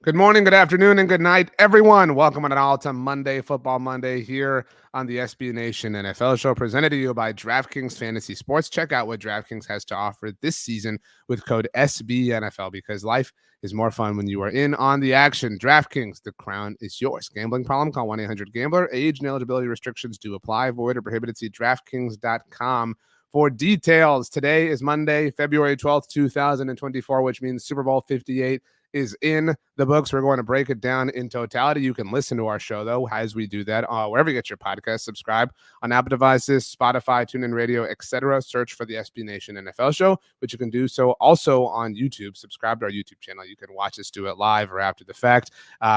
Good morning, good afternoon, and good night, everyone. Welcome on all to Monday, Football Monday, here on the SB Nation NFL show, presented to you by DraftKings Fantasy Sports. Check out what DraftKings has to offer this season with code SBNFL, because life is more fun when you are in on the action. DraftKings, the crown is yours. Gambling problem? Call 1-800-GAMBLER. Age and eligibility restrictions do apply. Void or prohibited. See DraftKings.com for details. Today is Monday, February 12th, 2024, which means Super Bowl 58 is in the books. We're going to break it down in totality. You can listen to our show, though, as we do that, wherever you get your podcast. Subscribe on Apple devices, Spotify, TuneIn Radio, etc. Search for the SB Nation NFL show, but you can do so also on YouTube. Subscribe to our YouTube channel. You can watch us do it live or after the fact.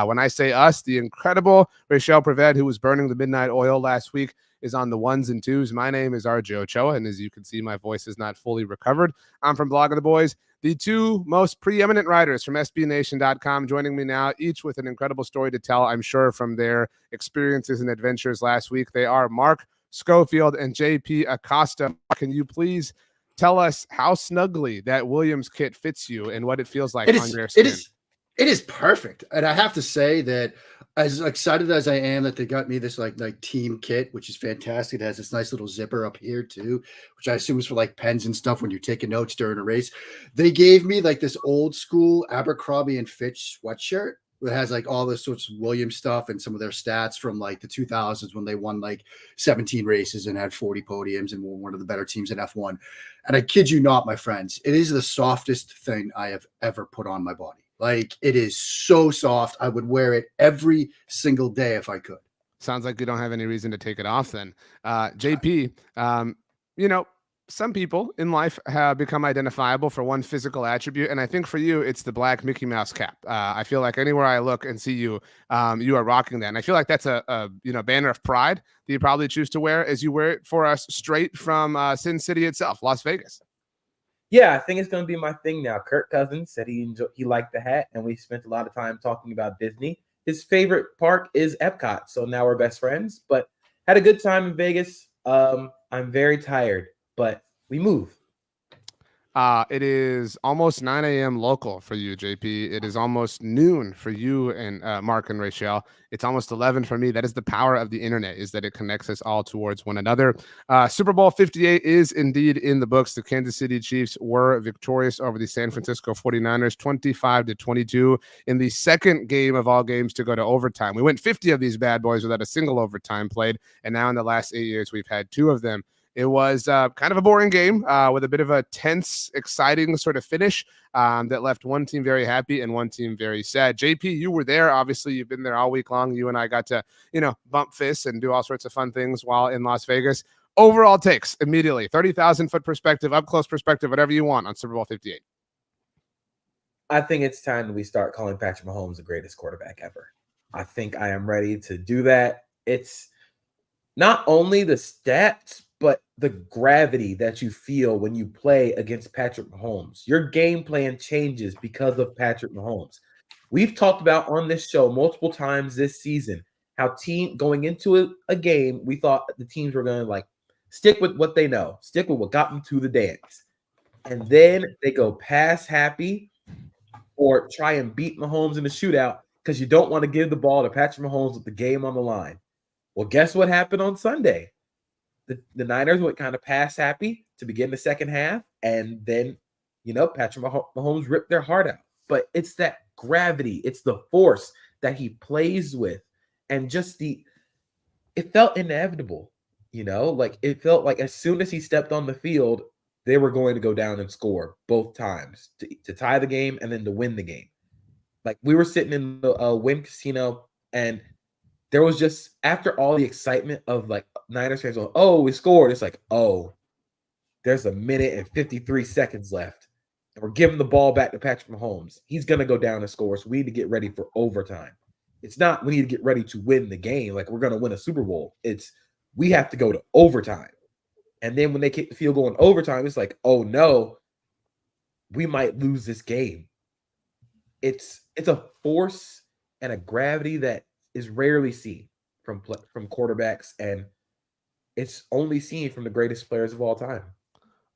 When I say us, the incredible Rachel Prevet, who was burning the midnight oil last week, is on the ones and twos. My name is RJ Ochoa, and as you can see, my voice is not fully recovered. I'm from Blog of the Boys, the two most preeminent writers from SBNation.com, joining me now, each with an incredible story to tell, I'm sure, from their experiences and adventures last week. They are Mark Schofield and JP Acosta. Can you please tell us how snugly that Williams kit fits you and what it feels like on your skin? It is perfect. And I have to say that as excited as I am that they got me this like team kit, which is fantastic. It has this nice little zipper up here too, which I assume is for like pens and stuff when you're taking notes during a race. They gave me like this old school Abercrombie and Fitch sweatshirt that has like all this sorts of Williams stuff and some of their stats from like the 2000s when they won like 17 races and had 40 podiums and were one of the better teams in F1. And I kid you not, my friends, it is the softest thing I have ever put on my body. Like, it is so soft. I would wear it every single day if I could. Sounds like you don't have any reason to take it off then. JP, some people in life have become identifiable for one physical attribute, and I think for you, it's the black Mickey Mouse cap. I feel like anywhere I look and see you, you are rocking that, and I feel like that's a banner of pride that you probably choose to wear as you wear it for us straight from Sin City itself, Las Vegas. Yeah, I think it's going to be my thing now. Kirk Cousins said he liked the hat, and we spent a lot of time talking about Disney. His favorite park is Epcot, so now we're best friends. But had a good time in Vegas. I'm very tired, but we move. It is almost 9 a.m. local for you, JP. It is almost noon for you and Mark and Rachel. It's almost 11 for me. That is the power of the internet, is that it connects us all towards one another. Super Bowl 58 is indeed in the books. The Kansas City Chiefs were victorious over the San Francisco 49ers, 25-22 in the second game of all games to go to overtime. We went 50 of these bad boys without a single overtime played, and now in the last 8 years, we've had 2 of them. It was kind of a boring game with a bit of a tense, exciting sort of finish that left one team very happy and one team very sad. JP, you were there. Obviously, you've been there all week long. You and I got to, bump fists and do all sorts of fun things while in Las Vegas. Overall takes immediately, 30,000-foot perspective, up-close perspective, whatever you want on Super Bowl 58. I think it's time that we start calling Patrick Mahomes the greatest quarterback ever. I think I am ready to do that. It's not only the stats, but the gravity that you feel when you play against Patrick Mahomes. Your game plan changes because of Patrick Mahomes. We've talked about on this show multiple times this season how going into a game, we thought the teams were going to like stick with what they know, stick with what got them to the dance. And then they go pass happy or try and beat Mahomes in the shootout because you don't want to give the ball to Patrick Mahomes with the game on the line. Well, guess what happened on Sunday? The Niners went kind of pass happy to begin the second half, and then, Patrick Mahomes ripped their heart out. But it's that gravity, it's the force that he plays with, and just it felt inevitable, like it felt like as soon as he stepped on the field, they were going to go down and score both times to tie the game and then to win the game. Like we were sitting in the Wynn Casino, and there was just, after all the excitement of like Niners fans going, oh, we scored. It's like, oh, there's a minute and 53 seconds left. And we're giving the ball back to Patrick Mahomes. He's going to go down and score. So we need to get ready for overtime. It's not we need to get ready to win the game. Like we're going to win a Super Bowl. It's we have to go to overtime. And then when they kick the field goal in overtime, it's like, oh no, we might lose this game. It's a force and a gravity that is rarely seen from quarterbacks, and it's only seen from the greatest players of all time.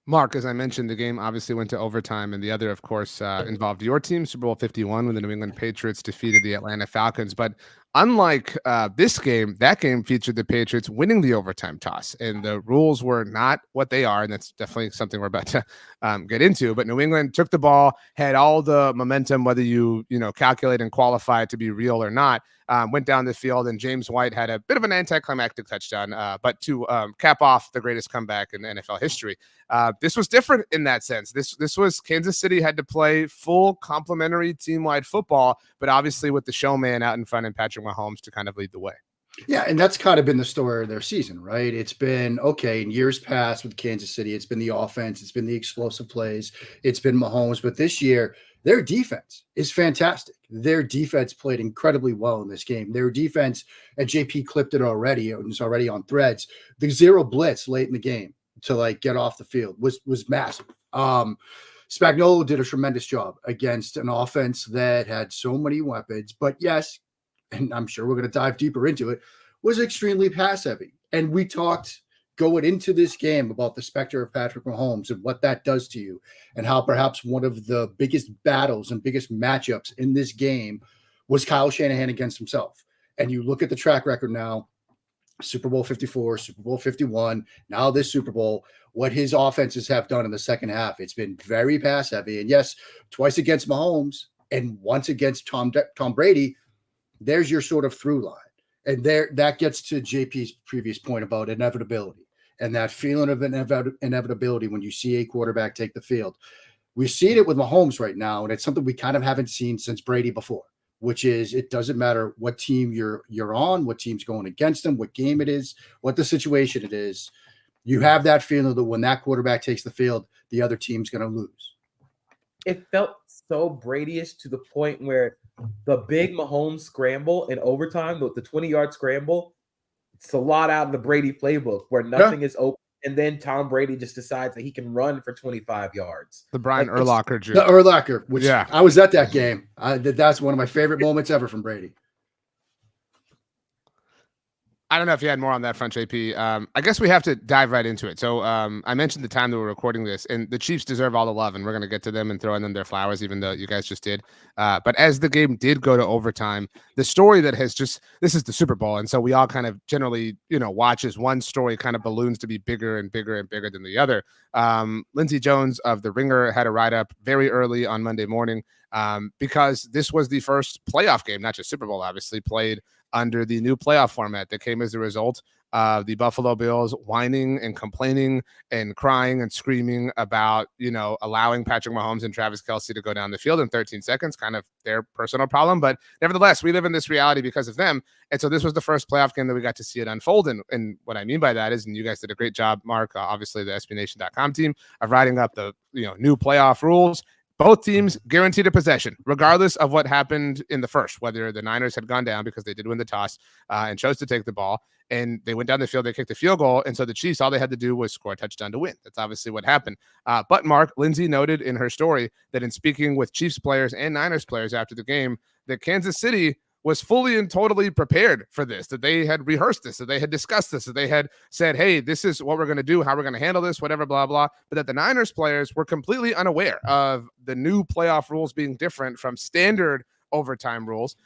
Mark, as I mentioned, the game obviously went to overtime, and the other, of course, involved your team, Super Bowl 51, when the New England Patriots defeated the Atlanta Falcons. But unlike this game, that game featured the Patriots winning the overtime toss, and the rules were not what they are, and that's definitely something we're about to get into. But New England took the ball, had all the momentum, whether you calculate and qualify it to be real or not. Went down the field, and James White had a bit of an anticlimactic touchdown, but to cap off the greatest comeback in NFL history. This was different in that sense. This was Kansas City had to play full complementary team-wide football, but obviously with the showman out in front and Patrick Mahomes to kind of lead the way. Yeah, and that's kind of been the story of their season, right? It's been okay in years past with Kansas City. It's been the offense, it's been the explosive plays, it's been Mahomes. But this year, their defense is fantastic. Their defense played incredibly well in this game. Their defense, and JP clipped it already. It was already on threads. The zero blitz late in the game to get off the field was massive. Spagnuolo did a tremendous job against an offense that had so many weapons, but yes, and I'm sure we're going to dive deeper into it, was extremely pass heavy. And we talked going into this game about the specter of Patrick Mahomes and what that does to you, and how perhaps one of the biggest battles and biggest matchups in this game was Kyle Shanahan against himself. And you look at the track record now, Super Bowl 54, Super Bowl 51, now this Super Bowl, what his offenses have done in the second half. It's been very pass heavy. And yes, twice against Mahomes and once against Tom Brady. There's your sort of through line. And that gets to JP's previous point about inevitability and that feeling of inevitability when you see a quarterback take the field. We've seen it with Mahomes right now, and it's something we kind of haven't seen since Brady before, which is it doesn't matter what team you're on, what team's going against them, what game it is, what the situation it is. You have that feeling that when that quarterback takes the field, the other team's going to lose. It felt so Brady-ish to the point where the big Mahomes scramble in overtime, the 20-yard scramble, it's a lot out of the Brady playbook where nothing is open. And then Tom Brady just decides that he can run for 25 yards. The Brian Urlacher juke. The Urlacher, which I was at that game. That's one of my favorite moments ever from Brady. I don't know if you had more on that front, JP. I guess we have to dive right into it. So I mentioned the time that we're recording this, and the Chiefs deserve all the love, and we're going to get to them and throw in them their flowers, even though you guys just did. But as the game did go to overtime, the story that has this is the Super Bowl, and so we all kind of generally, watch as one story kind of balloons to be bigger and bigger and bigger than the other. Lindsey Jones of The Ringer had a write-up very early on Monday morning because this was the first playoff game, not just Super Bowl, obviously, played under the new playoff format that came as a result of the Buffalo Bills whining and complaining and crying and screaming about, allowing Patrick Mahomes and Travis Kelce to go down the field in 13 seconds, kind of their personal problem. But nevertheless, we live in this reality because of them. And so this was the first playoff game that we got to see it unfold. And what I mean by that is, and you guys did a great job, Mark, obviously the SBNation.com team, of writing up the new playoff rules. Both teams guaranteed a possession, regardless of what happened in the first, whether the Niners had gone down because they did win the toss and chose to take the ball, and they went down the field, they kicked the field goal, and so the Chiefs, all they had to do was score a touchdown to win. That's obviously what happened. But Mark, Lindsey noted in her story that in speaking with Chiefs players and Niners players after the game, that Kansas City was fully and totally prepared for this, that they had rehearsed this, that they had discussed this, that they had said, hey, this is what we're going to do, how we're going to handle this, whatever, blah, blah, but that the Niners players were completely unaware of the new playoff rules being different from standard overtime rules.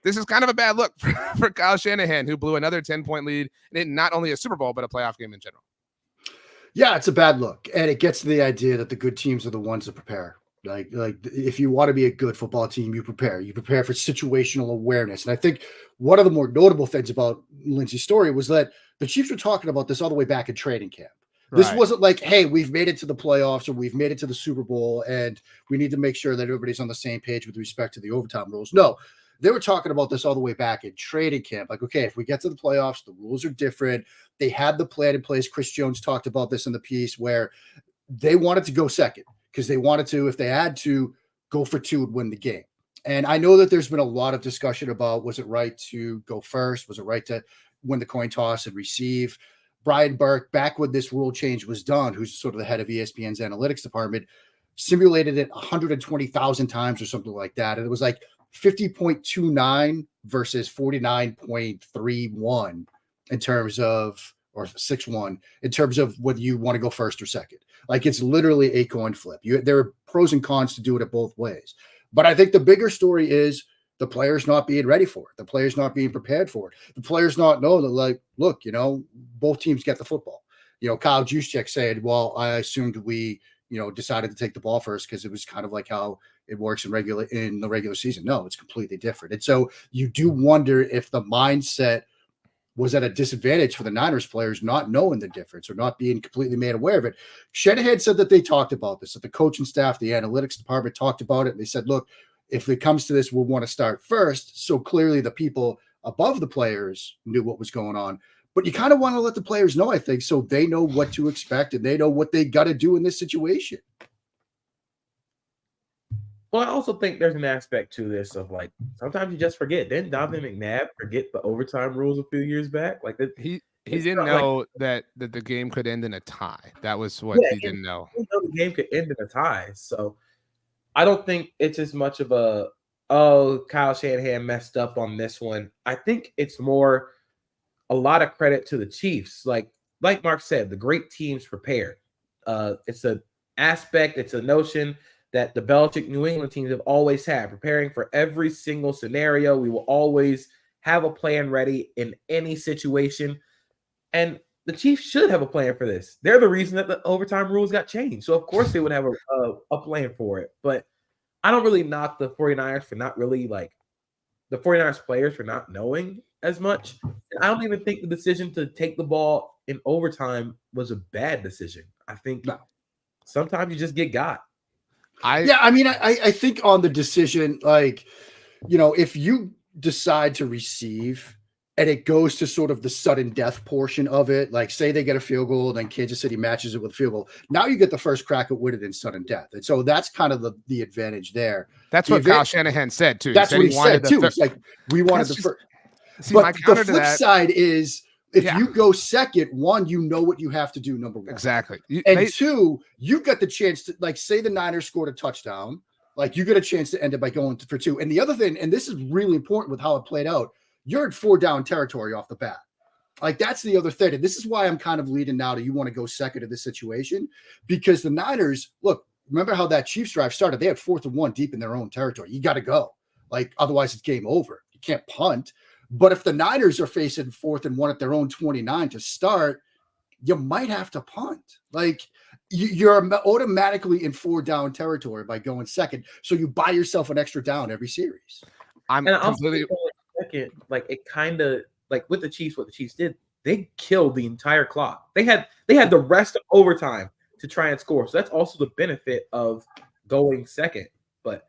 This is kind of a bad look for Kyle Shanahan, who blew another 10-point lead in not only a Super Bowl, but a playoff game in general. Yeah, it's a bad look. And it gets to the idea that the good teams are the ones that prepare. Like if you want to be a good football team, you prepare for situational awareness. And I think one of the more notable things about Lindsey's story was that the Chiefs were talking about this all the way back in training camp. This wasn't like, hey, we've made it to the playoffs or we've made it to the Super Bowl and we need to make sure that everybody's on the same page with respect to the overtime rules. No, they were talking about this all the way back in training camp. Like, okay, if we get to the playoffs, the rules are different. They had the plan in place. Chris Jones talked about this in the piece where they wanted to go second, because they wanted to, if they had to, go for two and win the game. And I know that there's been a lot of discussion about, was it right to go first? Was it right to win the coin toss and receive? Brian Burke, back when this rule change was done, who's sort of the head of ESPN's analytics department, simulated it 120,000 times or something like that. And it was like 50.29 versus 49.31 in terms of, or 6-1, in terms of whether you want to go first or second. Like it's literally a coin flip. There are pros and cons to do it both ways. But I think the bigger story is the players not being ready for it, the players not being prepared for it, the players not know that, like, look, both teams get the football. Kyle Juszczyk said, well, I assumed we, decided to take the ball first because it was kind of like how it works in the regular season. No, it's completely different. And so you do wonder if the mindset was at a disadvantage for the Niners players not knowing the difference or not being completely made aware of it. Shanahan said that they talked about this, that the coaching staff, the analytics department talked about it. And they said, look, if it comes to this, we'll want to start first. So clearly the people above the players knew what was going on. But you kind of want to let the players know, I think, so they know what to expect and they know what they got to do in this situation. Well, I also think there's an aspect to this of like sometimes you just forget. Didn't Donovan McNabb forget the overtime rules a few years back? Like he didn't know that the game could end in a tie. That was what he didn't know. He didn't know the game could end in a tie. So I don't think it's as much of Kyle Shanahan messed up on this one. I think it's more a lot of credit to the Chiefs. Like Mark said, the great teams prepared. It's an aspect, it's a notion that the Belichick New England teams have always had, preparing for every single scenario. We will always have a plan ready in any situation. And the Chiefs should have a plan for this. They're the reason that the overtime rules got changed. So, of course, they would have a plan for it. But I don't really knock the 49ers for not really, like, the 49ers players for not knowing as much. And I don't even think the decision to take the ball in overtime was a bad decision. I think sometimes you just get got. I think on the decision, like, if you decide to receive and it goes to sort of the sudden death portion of it, like say they get a field goal, and then Kansas City matches it with a field goal. Now you get the first crack at winning in sudden death. And so that's kind of the advantage there. That's what Kyle Shanahan said too. That's what he said too. It's like we wanted the first. But the flip side is, if you go second, one, you know what you have to do, number one. Exactly. Two, you got the chance to, like, say the Niners scored a touchdown, like you get a chance to end it by going for two. And the other thing, and this is really important with how it played out, you're in 4-down territory off the bat. Like that's the other thing. And this is why I'm kind of leading now to you want to go second in this situation, because the Niners, look, remember how that Chiefs drive started? They had 4th and 1 deep in their own territory. You got to go. Like, otherwise it's game over. You can't punt. But if the Niners are facing 4th and 1 at their own 29 to start, you might have to punt. Like you're automatically in 4-down territory by going second. So you buy yourself an extra down every series. I'm completely second. Like it kind of like with the Chiefs, what the Chiefs did, they killed the entire clock. They had the rest of overtime to try and score. So that's also the benefit of going second. But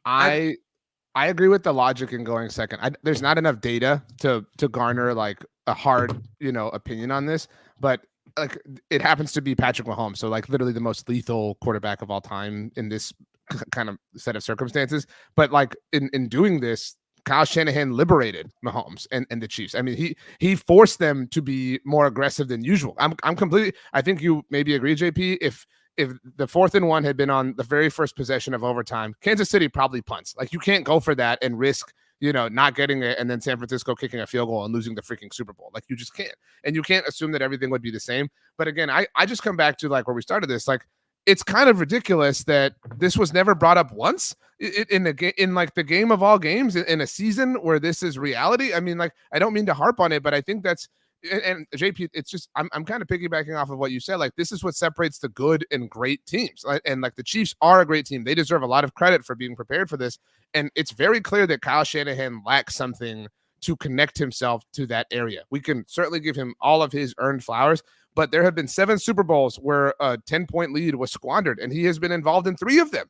I agree with the logic in going second. There's not enough data to garner like a hard, opinion on this, but like it happens to be Patrick Mahomes. So like literally the most lethal quarterback of all time in this kind of set of circumstances. But like in doing this, Kyle Shanahan liberated Mahomes and the Chiefs. I mean, he forced them to be more aggressive than usual. I think you maybe agree, JP, if the 4th and 1 had been on the very first possession of overtime, Kansas City probably punts. Like you can't go for that and risk, not getting it and then San Francisco kicking a field goal and losing the freaking Super Bowl. Like you just can't. And you can't assume that everything would be the same. But again, I just come back to like where we started this. Like it's kind of ridiculous that this was never brought up once in the game of all games in a season where this is reality. I mean, like I don't mean to harp on it, but I think that's. And JP, it's just I'm kind of piggybacking off of what you said. Like this is what separates the good and great teams. And like the Chiefs are a great team. They deserve a lot of credit for being prepared for this. And it's very clear that Kyle Shanahan lacks something to connect himself to that area. We can certainly give him all of his earned flowers, but there have been 7 Super Bowls where a 10-point lead was squandered, and he has been involved in 3 of them.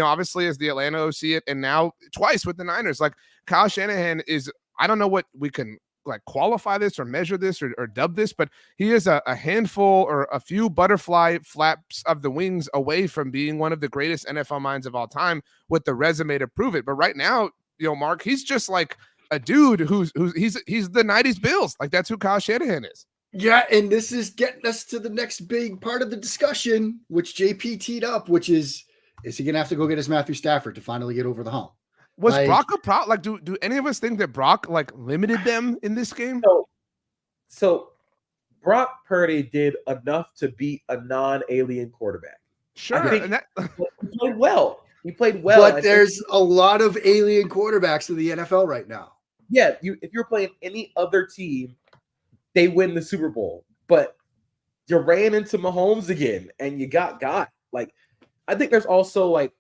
Obviously as the Atlanta OC it, and now twice with the Niners. Like Kyle Shanahan is, I don't know what we can like qualify this or measure this or dub this, but he is a handful or a few butterfly flaps of the wings away from being one of the greatest NFL minds of all time with the resume to prove it. But right now, Mark, he's just like a dude who's he's the 90s Bills. Like that's who Kyle Shanahan is. Yeah, and this is getting us to the next big part of the discussion, which JP teed up, which is he gonna have to go get his Matthew Stafford to finally get over the hump? Was Brock a problem? Like, do any of us think that Brock like limited them in this game? So Brock Purdy did enough to beat a non-alien quarterback. Sure. I think And that, he played well. He played well. But there's a lot of alien quarterbacks in the NFL right now. Yeah, if you're playing any other team, they win the Super Bowl. But you ran into Mahomes again, and you got. Like, I think there's also like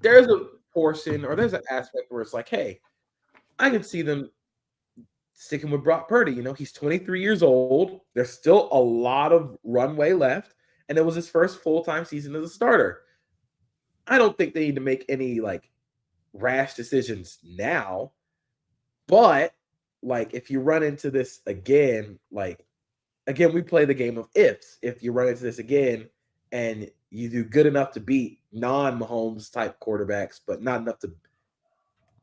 there's a portion or there's an aspect where it's like, hey, I can see them sticking with Brock Purdy. You know, he's 23 years old. There's still a lot of runway left, and it was his first full-time season as a starter. I don't think they need to make any like rash decisions now, but like if you run into this again, we play the game of ifs. If you run into this again and you do good enough to beat non-Mahomes type quarterbacks, but not enough to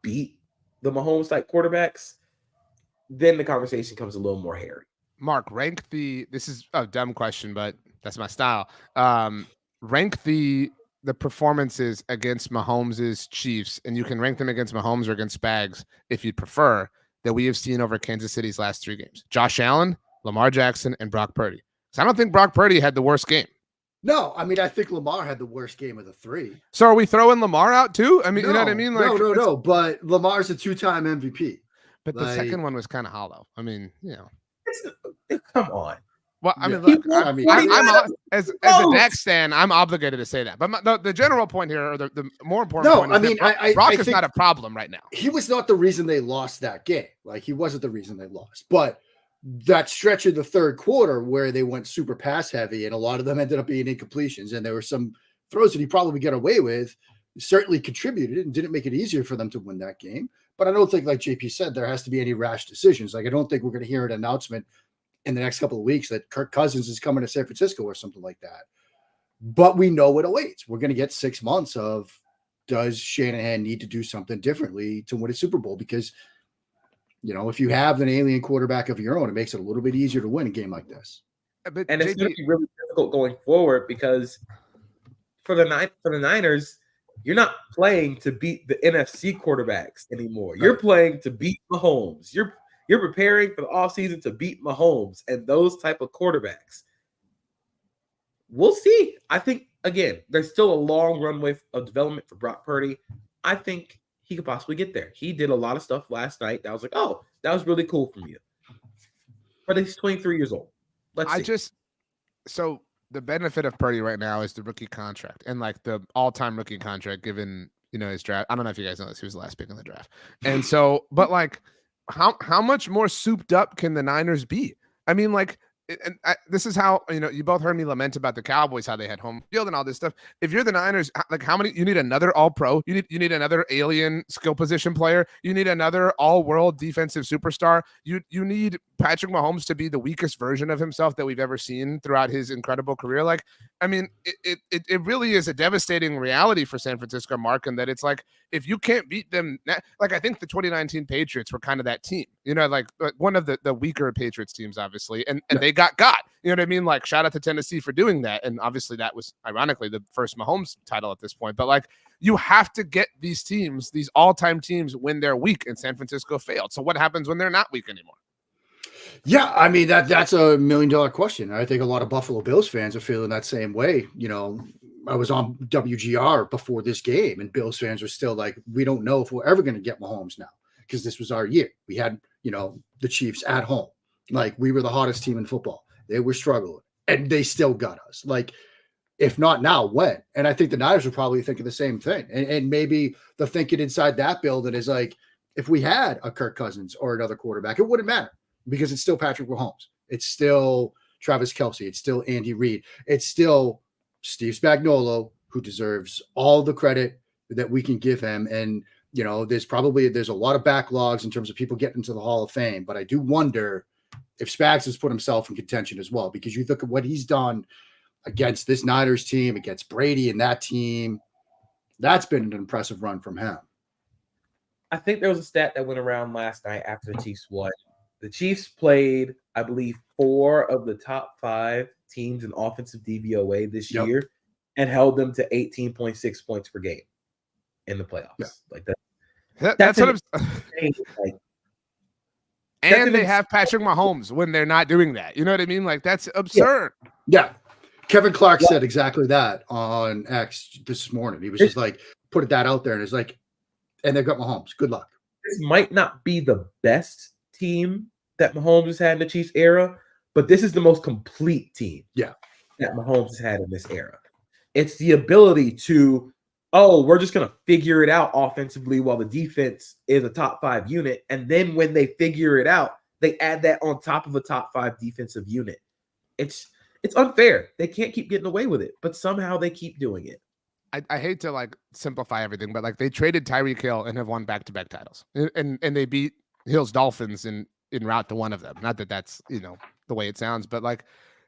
beat the Mahomes type quarterbacks, then the conversation comes a little more hairy. Mark, this is a dumb question, but that's my style. Rank the performances against Mahomes' Chiefs, and you can rank them against Mahomes or against Spags if you prefer, that we have seen over Kansas City's last 3 games. Josh Allen, Lamar Jackson, and Brock Purdy. So I don't think Brock Purdy had the worst game. No, I mean, I think Lamar had the worst game of the 3. So are we throwing Lamar out too? I mean, you know what I mean? Like, no. But Lamar's a 2-time MVP. But the second one was kind of hollow. I mean, you know. Come on. Well, I mean, look, as a Dax stan, I'm obligated to say that. But the general point here, or the more important point, I mean, Brock is not a problem right now. He was not the reason they lost that game. Like, he wasn't the reason they lost. But that stretch of the third quarter where they went super pass heavy, and a lot of them ended up being incompletions, and there were some throws that he probably got away with, certainly contributed and didn't make it easier for them to win that game. But I don't think, like JP said, there has to be any rash decisions. Like, I don't think we're going to hear an announcement in the next couple of weeks that Kirk Cousins is coming to San Francisco or something like that. But we know what awaits. We're going to get 6 months of, does Shanahan need to do something differently to win a Super Bowl? Because, you know, if you have an alien quarterback of your own, it makes it a little bit easier to win a game like this. But and it's going to be really difficult going forward because for the Niners, you're not playing to beat the NFC quarterbacks anymore. You're playing to beat Mahomes. You're preparing for the offseason to beat Mahomes and those type of quarterbacks. We'll see. I think, again, there's still a long runway of development for Brock Purdy. I think he could possibly get there. He did a lot of stuff last night that was like, oh, that was really cool from you. But he's 23 years old. So the benefit of Purdy right now is the rookie contract and like the all-time rookie contract given, you know, his draft. I don't know if you guys know this. He was the last pick in the draft. And so, but like, how much more souped up can the Niners be? I mean, like, this is how, you know, you both heard me lament about the Cowboys, how they had home field and all this stuff. If you're the Niners, like, how many, you need another all-pro, you need another alien skill position player, you need another all-world defensive superstar, you need Patrick Mahomes to be the weakest version of himself that we've ever seen throughout his incredible career. Like, I mean, it really is a devastating reality for San Francisco, Mark, and that it's like, if you can't beat them, like, I think the 2019 Patriots were kind of that team, you know, like one of the weaker Patriots teams, obviously, and they got, you know what I mean? Like, shout out to Tennessee for doing that. And obviously that was ironically the first Mahomes title at this point, but like, you have to get these teams, these all-time teams, when they're weak, and San Francisco failed. So what happens when they're not weak anymore? Yeah, I mean, that's a $1 million question. I think a lot of Buffalo Bills fans are feeling that same way. You know, I was on WGR before this game, and Bills fans are still like, we don't know if we're ever going to get Mahomes now, because this was our year. We had, you know, the Chiefs at home. Like, we were the hottest team in football. They were struggling, and they still got us. Like, if not now, when? And I think the Niners are probably thinking the same thing. And maybe the thinking inside that building is like, if we had a Kirk Cousins or another quarterback, it wouldn't matter, because it's still Patrick Mahomes. It's still Travis Kelce. It's still Andy Reid. It's still Steve Spagnuolo, who deserves all the credit that we can give him. And, you know, there's a lot of backlogs in terms of people getting into the Hall of Fame, but I do wonder if Spags has put himself in contention as well, because you look at what he's done against this Niners team, against Brady and that team. That's been an impressive run from him. I think there was a stat that went around last night after the Chiefs won. The Chiefs played, I believe, 4 of the top 5 teams in offensive DVOA this year and held them to 18.6 points per game in the playoffs. Yeah. Like that. That's what I'm like, And they have Patrick Mahomes when they're not doing that. You know what I mean? Like, that's absurd. Yeah. Kevin Clark said exactly that on X this morning. He was just like, put that out there, and it's like, and they've got Mahomes. Good luck. This might not be the best team that Mahomes has had in the Chiefs era, but this is the most complete team that Mahomes has had in this era. It's the ability to, we're just going to figure it out offensively while the defense is a top 5 unit. And then when they figure it out, they add that on top of a top 5 defensive unit. It's unfair. They can't keep getting away with it, but somehow they keep doing it. I hate to like simplify everything, but like they traded Tyreek Hill and have won back-to-back titles, and they beat Hill's Dolphins in route to one of them. Not that that's, you know, the way it sounds, but like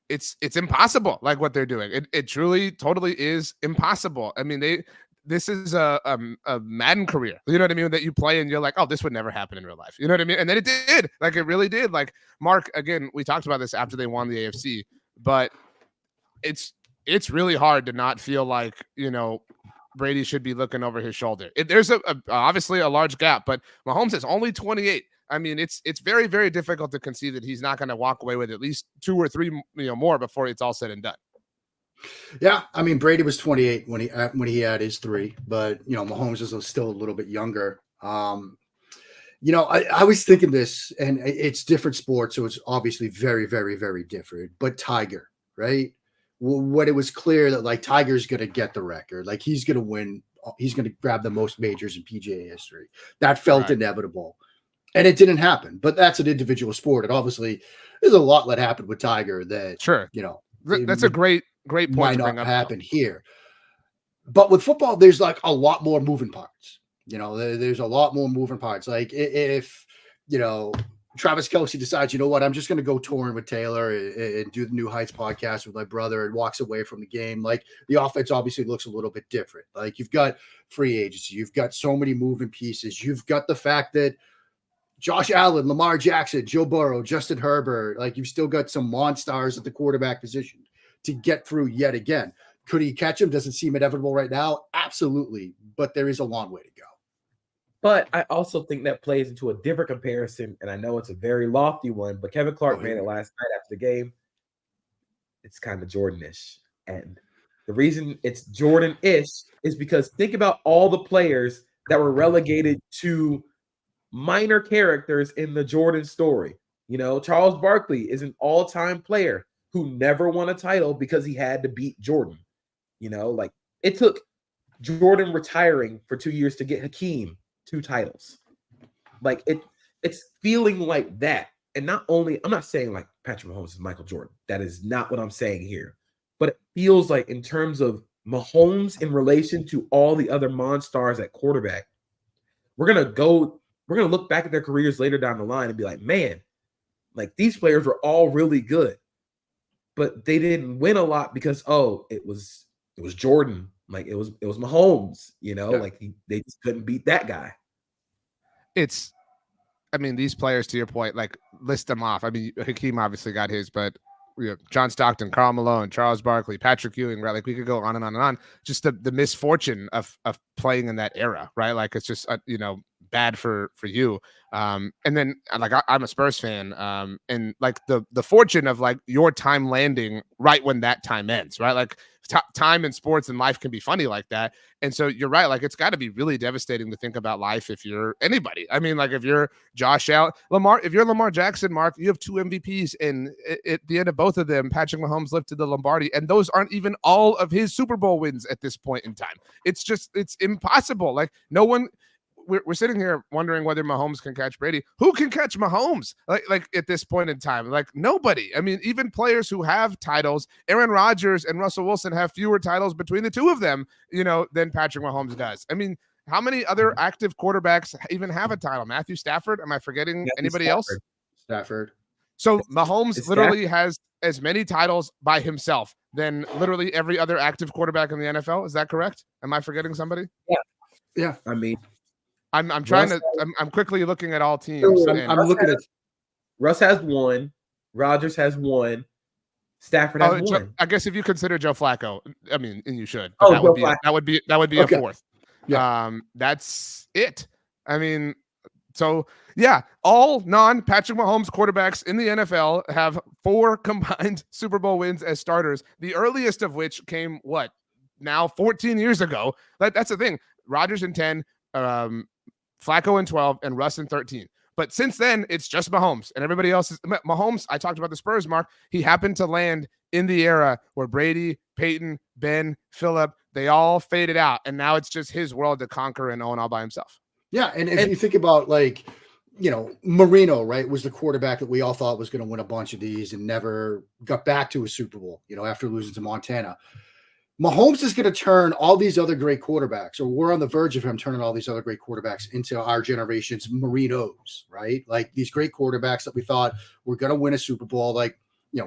it's impossible. Like what they're doing, it truly, totally is impossible. I mean, this is a Madden career. You know what I mean? That you play and you're like, oh, this would never happen in real life. You know what I mean? And then it did. Like it really did. Like Mark, again, we talked about this after they won the AFC, but it's really hard to not feel like, you know, Brady should be looking over his shoulder. There's obviously a large gap, but Mahomes is only 28. I mean, it's very, very difficult to conceive that he's not going to walk away with at least 2 or 3, you know, more before it's all said and done. Yeah, I mean, Brady was 28 when he had his 3, but you know, Mahomes is still a little bit younger. You know, I was thinking this, and it's different sports, so it's obviously very, very, very different. But Tiger, right? When it was clear that like Tiger's going to get the record, like he's going to win, he's going to grab the most majors in PGA history. That felt inevitable, and it didn't happen. But that's an individual sport, and obviously, there's a lot that happened with Tiger that you know. That's a great point might to bring not up, happen here. But with football, there's like a lot more moving parts. You know, there's a lot more moving parts. Like if, you know, Travis Kelce decides, you know what, I'm just going to go touring with Taylor and do the New Heights podcast with my brother and walks away from the game. Like the offense obviously looks a little bit different. Like you've got free agency. You've got so many moving pieces. You've got the fact that Josh Allen, Lamar Jackson, Joe Burrow, Justin Herbert, like you've still got some monsters at the quarterback position to get through yet again. Could he catch him? Does it seem inevitable right now? Absolutely. But there is a long way to go. But I also think that plays into a different comparison, and I know it's a very lofty one, but Kevin Clark made it last night after the game. It's kind of Jordan-ish. And the reason it's Jordan-ish is because think about all the players that were relegated to minor characters in the Jordan story. You know, Charles Barkley is an all-time player who never won a title because he had to beat Jordan. You know, like it took Jordan retiring for 2 years to get Hakeem 2 titles. Like it's feeling like that. And not only, I'm not saying like Patrick Mahomes is Michael Jordan. That is not what I'm saying here. But it feels like in terms of Mahomes in relation to all the other monsters at quarterback, we're going to look back at their careers later down the line and be like, man, like these players were all really good, but they didn't win a lot because, it was Jordan. Like it was Mahomes, you know, like they just couldn't beat that guy. I mean, these players, to your point, like list them off. I mean, Hakeem obviously got his, but you know, John Stockton, Karl Malone, Charles Barkley, Patrick Ewing, right? Like we could go on and on and on. Just the misfortune of playing in that era, right? Like it's just you know, bad for you. And then like I'm a Spurs fan, and like the fortune of like your time landing right when that time ends, right? Like time in sports and life can be funny like that. And so you're right, like it's got to be really devastating to think about life if you're anybody. I mean, like if you're Josh Allen, if you're Lamar Jackson, Mark, you have 2 MVPs, and at the end of both of them, Patrick Mahomes lifted the Lombardi, and those aren't even all of his Super Bowl wins at this point in time. It's impossible. Like no one. We're sitting here wondering whether Mahomes can catch Brady. Who can catch Mahomes? Like at this point in time, like nobody. I mean, even players who have titles, Aaron Rodgers and Russell Wilson have fewer titles between the two of them, you know, than Patrick Mahomes does. I mean, how many other active quarterbacks even have a title? Matthew Stafford? Am I forgetting anybody else? Stafford. So Mahomes literally has as many titles by himself than literally every other active quarterback in the NFL. Is that correct? Am I forgetting somebody? Yeah. I mean, I'm trying to. I'm quickly looking at all teams. I'm looking at. Russ has 1. Rodgers has 1. Stafford has 1. I guess if you consider Joe Flacco, I mean, and you should. Oh, that would be Okay. a 4th. Yeah. That's it. I mean, So yeah, all non-Patrick Mahomes quarterbacks in the NFL have 4 combined Super Bowl wins as starters. The earliest of which came now 14 years ago. That's the thing. Rodgers in 10, Flacco in 12, and Russ in 13. But since then, it's just Mahomes, and everybody else is Mahomes. I talked about the Spurs, Mark. He happened to land in the era where Brady, Peyton, Ben, Phillip, they all faded out, and now it's just his world to conquer and own all by himself. Yeah, and if you think about Marino, right, was the quarterback that we all thought was going to win a bunch of these and never got back to a Super Bowl, after losing to Montana. Mahomes is going to turn all these other great quarterbacks, or we're on the verge of him turning all these other great quarterbacks into our generation's Marinos, right? Like these great quarterbacks that we thought were going to win a Super Bowl, like,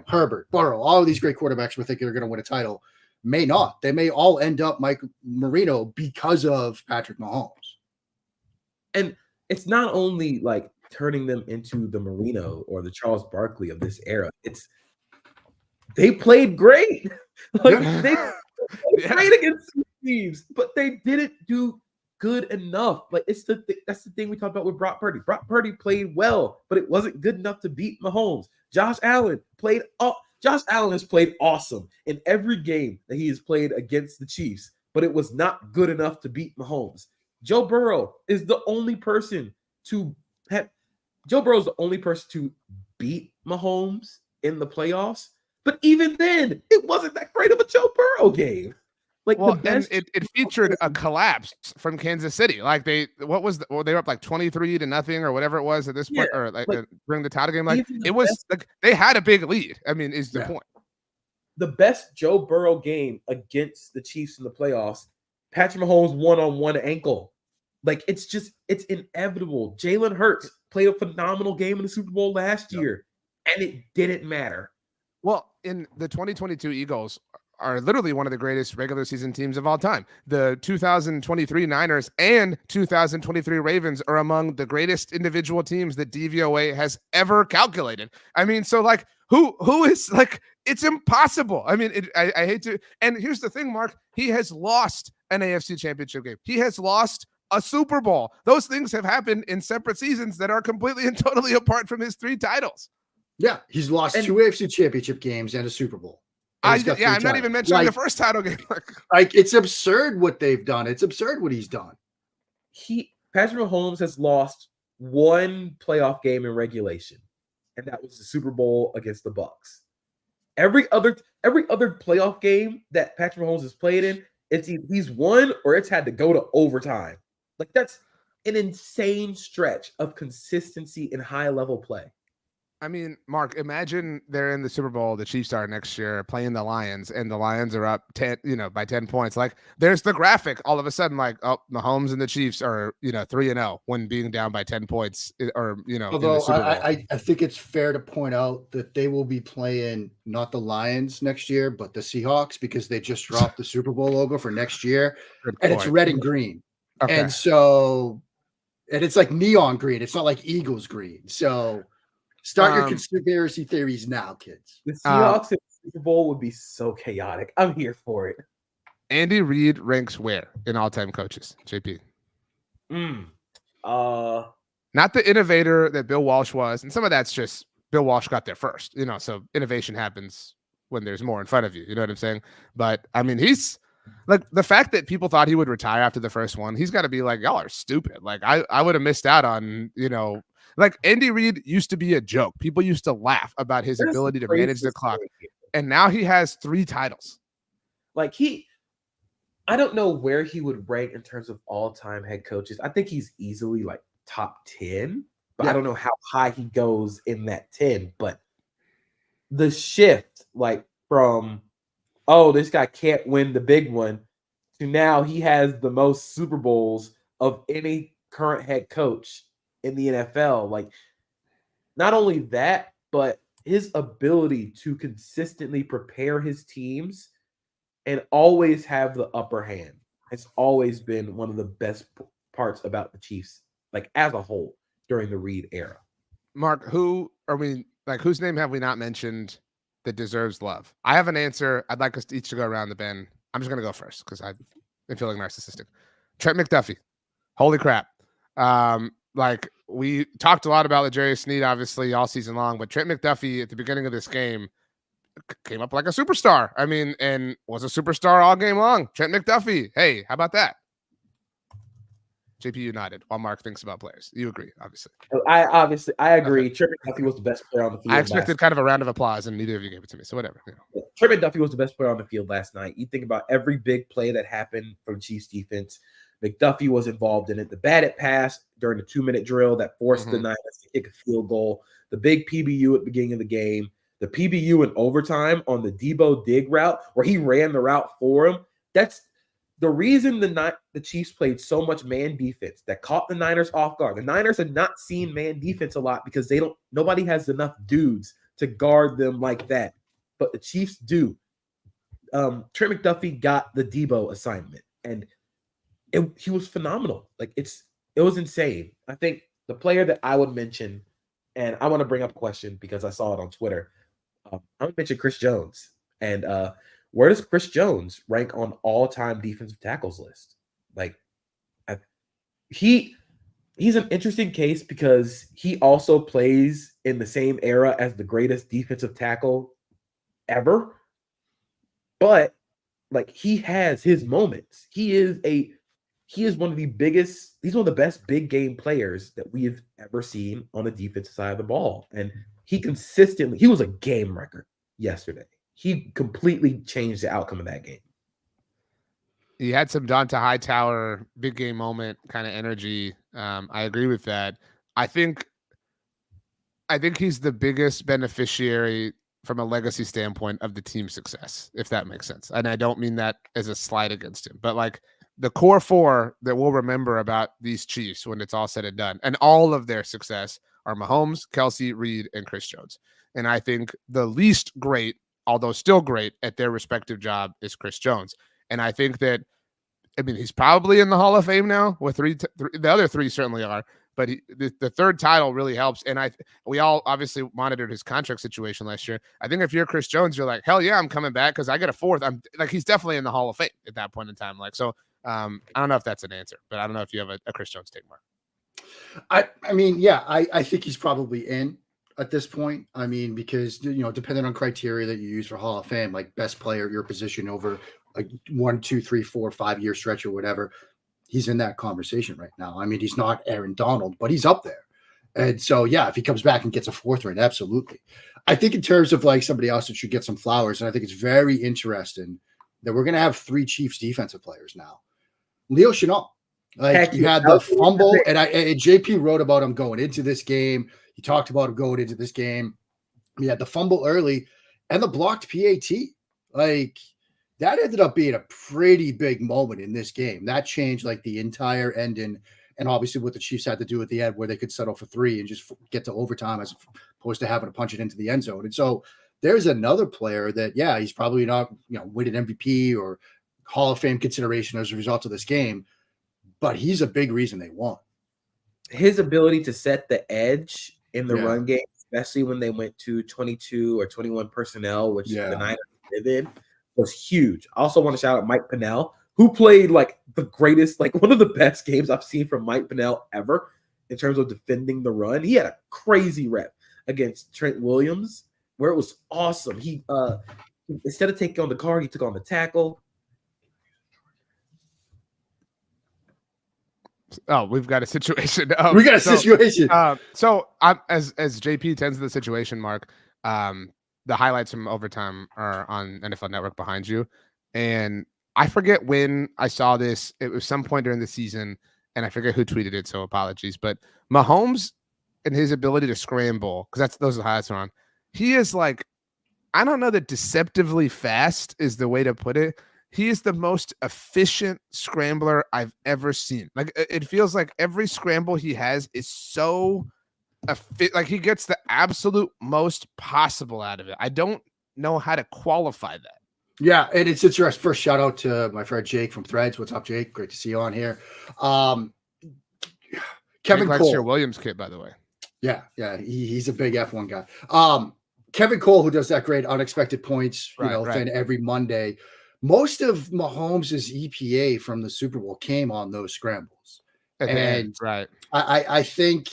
Herbert, Burrow, all of these great quarterbacks we're thinking are going to win a title, may not. They may all end up Mike Marino because of Patrick Mahomes. And it's not only like turning them into the Marino or the Charles Barkley of this era. They played great. Like they great against teams, but they didn't do good enough. Like that's the thing we talked about with Brock Purdy. Brock Purdy played well, but it wasn't good enough to beat Mahomes. Josh Allen has played awesome in every game that he has played against the Chiefs, but it was not good enough to beat Mahomes. Joe Burrow is the only person to beat Mahomes in the playoffs. But even then, it wasn't that great of a Joe Burrow game. Like, and it featured a collapse from Kansas City. Like they were up like 23-0 or whatever it was at this point, or during the title game. Like it was like they had a big lead. I mean, is the point. The best Joe Burrow game against the Chiefs in the playoffs, Patrick Mahomes one-on-one ankle. Like it's inevitable. Jalen Hurts played a phenomenal game in the Super Bowl last year, and it didn't matter. Well, in the 2022 Eagles are literally one of the greatest regular season teams of all time. The 2023 Niners and 2023 Ravens are among the greatest individual teams that DVOA has ever calculated. I mean, so like who is like, it's impossible. I mean, I hate to, and here's the thing, Mark, he has lost an AFC championship game. He has lost a Super Bowl. Those things have happened in separate seasons that are completely and totally apart from his 3 titles. Yeah, he's lost 2 AFC championship games and a Super Bowl. I'm not even mentioning the first title game. Like it's absurd what they've done. It's absurd what he's done. Patrick Mahomes has lost 1 playoff game in regulation, and that was the Super Bowl against the Bucs. Every other playoff game that Patrick Mahomes has played in, he's won or it's had to go to overtime. Like that's an insane stretch of consistency and high level play. I mean, Mark, imagine they're in the Super Bowl, the Chiefs are next year playing the Lions, and the Lions are up 10, by 10 points. Like there's the graphic all of a sudden, like, oh, Mahomes and the Chiefs are, 3-0 when being down by 10 points or, although I think it's fair to point out that they will be playing not the Lions next year, but the Seahawks, because they just dropped the Super Bowl logo for next year and it's red and green. Okay. And it's like neon green. It's not like Eagles green. So start your conspiracy theories now, kids. The Seahawks in the Super Bowl would be so chaotic. I'm here for it. Andy Reid ranks where in all-time coaches, JP? Not the innovator that Bill Walsh was, and some of that's just Bill Walsh got there first, so innovation happens when there's more in front of you. You know what I'm saying? But I mean, he's like the fact that people thought he would retire after the first one. He's got to be like, y'all are stupid. Like I would have missed out on, like Andy Reid used to be a joke. People used to laugh about his ability to manage the clock. And now he has 3 titles. Like I don't know where he would rank in terms of all-time head coaches. I think he's easily like top 10, but I don't know how high he goes in that 10. But the shift, like from, oh, this guy can't win the big one, to now he has the most Super Bowls of any current head coach in the NFL. Like, not only that, but his ability to consistently prepare his teams and always have the upper hand has always been one of the best parts about the Chiefs, like as a whole, during the Reid era. Mark, whose name have we not mentioned that deserves love? I have an answer. I'd like us each to go around the bend. I'm just going to go first because I've been feeling narcissistic. Trent McDuffie. Holy crap. like we talked a lot about L'Jarius Sneed, obviously, all season long, but Trent McDuffie at the beginning of this game came up like a superstar. I mean, and was a superstar all game long. Trent McDuffie. Hey, how about that? JP, you nodded while Mark thinks about players. You agree, obviously. I agree. Trent McDuffie was the best player on the field. I expected kind of a round of applause, and neither of you gave it to me. So whatever. Trent McDuffie was the best player on the field last night. You think about every big play that happened from Chiefs defense. McDuffie was involved in it. The batted pass during the 2-minute drill that forced the Niners to kick a field goal. The big PBU at the beginning of the game. The PBU in overtime on the Debo dig route where he ran the route for him. That's the reason the Chiefs played so much man defense that caught the Niners off guard. The Niners have not seen man defense a lot because nobody has enough dudes to guard them like that. But the Chiefs do. Trent McDuffie got the Debo assignment, and he was phenomenal. Like it was insane. I think the player that I would mention, and I want to bring up a question because I saw it on Twitter. I would mention Chris Jones. And where does Chris Jones rank on all-time defensive tackles list? Like, he's an interesting case because he also plays in the same era as the greatest defensive tackle ever. But like, he has his moments. He is one of the biggest. He's one of the best big game players that we have ever seen on the defensive side of the ball, and he was a game wrecker yesterday. He completely changed the outcome of that game. He had some Donta Hightower big game moment kind of energy. I agree with that. I think he's the biggest beneficiary from a legacy standpoint of the team's success, if that makes sense. And I don't mean that as a slight against him, but like the core four that we'll remember about these Chiefs when it's all said and done, and all of their success, are Mahomes, Kelsey, Reed, and Chris Jones. And I think the least great, although still great at their respective job, is Chris Jones. And I think that, I mean, he's probably in the Hall of Fame now with three. The other three certainly are, but the third title really helps. And we all obviously monitored his contract situation last year. I think if you're Chris Jones, you're like, hell yeah, I'm coming back because I get a fourth. I'm like, he's definitely in the Hall of Fame at that point in time. Like, so I don't know if that's an answer, but I don't know if you have a Chris Jones take, Mark. I mean, yeah, I think he's probably in at this point. I mean, because, depending on criteria that you use for Hall of Fame, like best player at your position over a 1, 2, 3, 4, 5 year stretch or whatever, he's in that conversation right now. I mean, he's not Aaron Donald, but he's up there. And so, yeah, if he comes back and gets a fourth ring, absolutely. I think in terms of like somebody else that should get some flowers, and I think it's very interesting that we're going to have 3 Chiefs defensive players now. Leo Chenal. Like, you had the fumble, and JP wrote about him going into this game. He talked about him going into this game. He had the fumble early and the blocked PAT. Like, that ended up being a pretty big moment in this game. That changed like the entire ending, and obviously what the Chiefs had to do at the end, where they could settle for 3 and just get to overtime as opposed to having to punch it into the end zone. And so there's another player that, yeah, he's probably not, winning MVP or Hall of Fame consideration as a result of this game, but he's a big reason they won. His ability to set the edge in the run game, especially when they went to 22 or 21 personnel, which the Niners live in, was huge. I also want to shout out Mike Pennell, who played like the greatest, like one of the best games I've seen from Mike Pennell ever in terms of defending the run. He had a crazy rep against Trent Williams where it was awesome. He instead of taking on the car, he took on the tackle. Oh, we've got a situation. We got a situation. So as JP tends to the situation, Mark, the highlights from overtime are on NFL Network behind you. And I forget when I saw this. It was some point during the season, and I forget who tweeted it, so apologies. But Mahomes and his ability to scramble, because those are the highlights are on. He is like, I don't know that deceptively fast is the way to put it. He is the most efficient scrambler I've ever seen. Like, it feels like every scramble he has is so like he gets the absolute most possible out of it. I don't know how to qualify that. Yeah, and it's interesting. First, shout out to my friend Jake from Threads. What's up, Jake? Great to see you on here. Kevin Cole, your Williams kit, by the way. Yeah, he's a big F1 guy. Kevin Cole, who does that great unexpected points, thing every Monday. Most of Mahomes' EPA from the Super Bowl came on those scrambles. At the end, And right. I think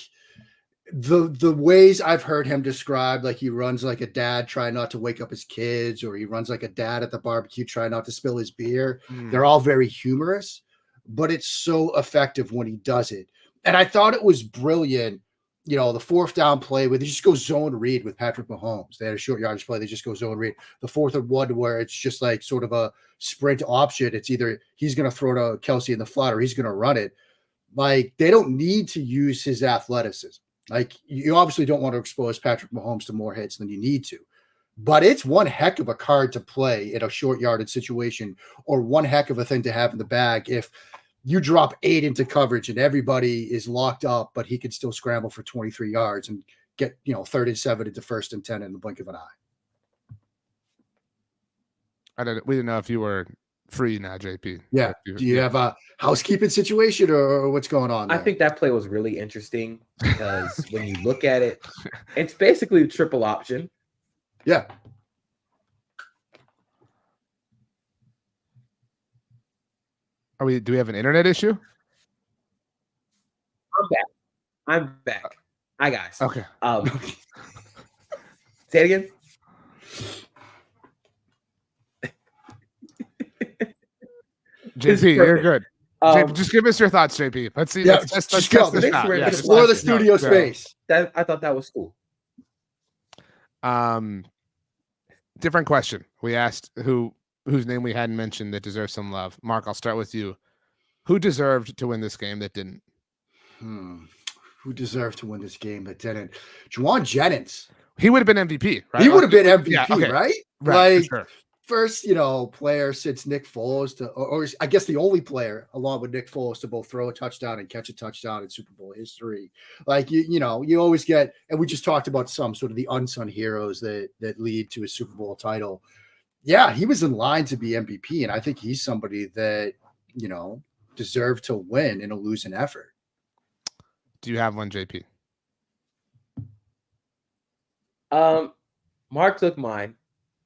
the ways I've heard him described, like he runs like a dad trying not to wake up his kids, or he runs like a dad at the barbecue trying not to spill his beer. Mm. They're all very humorous, but it's so effective when he does it. And I thought it was brilliant. The 4th down play where they just go zone read with Patrick Mahomes. They had a short yardage play. They just go zone read. The 4th and 1 where it's just like sort of a sprint option. It's either he's going to throw to Kelsey in the flat or he's going to run it. Like, they don't need to use his athleticism. Like, you obviously don't want to expose Patrick Mahomes to more hits than you need to. But it's one heck of a card to play in a short yardage situation, or one heck of a thing to have in the bag if you drop 8 into coverage and everybody is locked up, but he can still scramble for 23 yards and get, 3rd and 7 into 1st and 10 in the blink of an eye. We didn't know if you were free now, JP. Yeah. Do you have a housekeeping situation or what's going on there? I think that play was really interesting because when you look at it, it's basically a triple option. Yeah. Do we have an internet issue? I'm back. Hi, guys. Okay. Say it again. JP, you're good. JP, just give us your thoughts, JP. Let's see. Yeah, Let's just test go. this out. Yeah, Explore the studio space. I thought that was cool. Different question. We asked whose name we hadn't mentioned that deserves some love. Mark, I'll start with you. Who deserved to win this game that didn't? Who deserved to win this game that didn't? Juwan Jennings. He would have been MVP, right? He would have been MVP, yeah, okay. right? Right. Like, sure. First, player since Nick Foles or I guess the only player along with Nick Foles to both throw a touchdown and catch a touchdown in Super Bowl history. Like, you always get, and we just talked about some sort of the unsung heroes that lead to a Super Bowl title. Yeah, he was in line to be MVP, and I think he's somebody that, deserved to win in a losing effort. Do you have one, JP? Mark took mine.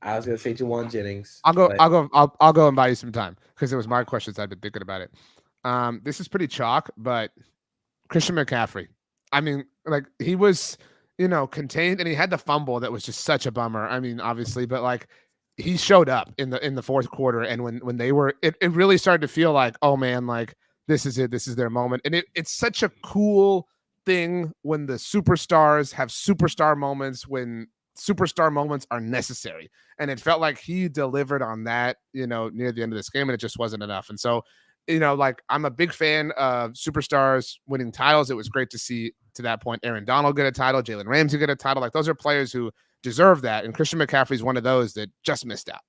I was gonna say Juwan Jennings. I'll go and buy you some time because it was my questions. I've been thinking about it. This is pretty chalk, but Christian McCaffrey. I mean, like, he was, contained, and he had the fumble that was just such a bummer. I mean, obviously, but like, he showed up in the 4th quarter, and when they were, it really started to feel like, oh man, like, this is it. This is their moment, and it's such a cool thing when the superstars have superstar moments, when superstar moments are necessary. And it felt like he delivered on that, near the end of this game, and it just wasn't enough. And so, like, I'm a big fan of superstars winning titles. It was great to see, to that point, Aaron Donald get a title, Jalen Ramsey get a title. Like, those are players who deserve that. And Christian McCaffrey is one of those that just missed out.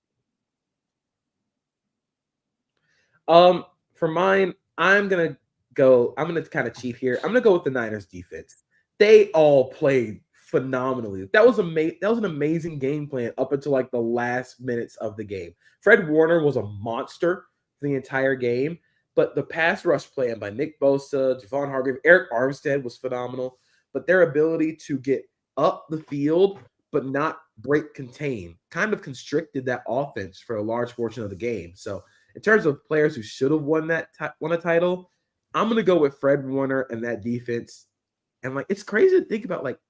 For mine, I'm going to kind of cheat here. I'm going to go with the Niners defense. They all played phenomenally. That was an amazing game plan up until like the last minutes of the game. Fred Warner was a monster the entire game, but the pass rush plan by Nick Bosa, Javon Hargrave, Eric Armstead was phenomenal. But their ability to get up the field but not break contain kind of constricted that offense for a large portion of the game. So in terms of players who should have won a title, I'm going to go with Fred Warner and that defense. And like, it's crazy to think about, like,